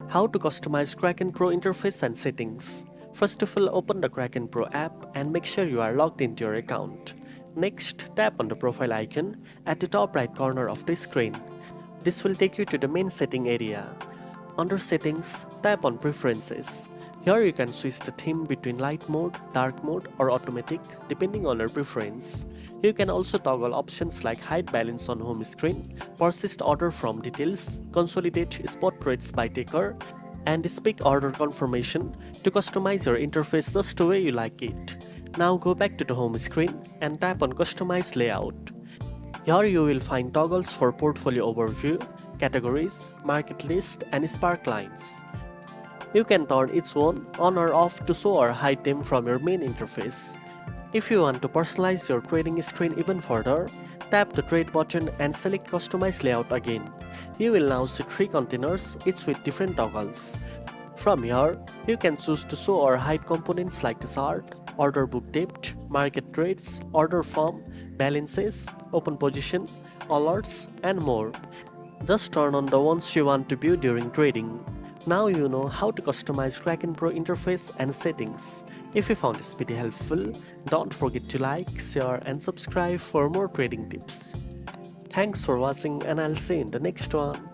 How to customize Kraken Pro interface and settings. First of all, open the Kraken Pro app and make sure you are logged into your account. Next, tap on the profile icon at the top right corner of the screen. This will take you to the main setting area. Under settings, tap on preferences. Here you can switch the theme between light mode, dark mode or automatic depending on your preference. You can also toggle options like hide balance on home screen, persist order from details, consolidate spot rates by taker, and speak order confirmation to customize your interface just the way you like it. Now go back to the home screen and tap on customize layout. Here you will find toggles for portfolio overview, categories, market list and spark lines. You can turn each one on or off to show or hide them from your main interface. If you want to personalize your trading screen even further, tap the trade button and select customize layout again. You will now see 3 containers, each with different toggles. From here, you can choose to show or hide components like the chart, order book depth, market trades, order form, balances, open position, alerts and more. Just turn on the ones you want to view during trading. Now you know how to customize Kraken Pro interface and settings. If you found this video helpful, don't forget to like, share and subscribe for more trading tips. Thanks for watching and I'll see you in the next one.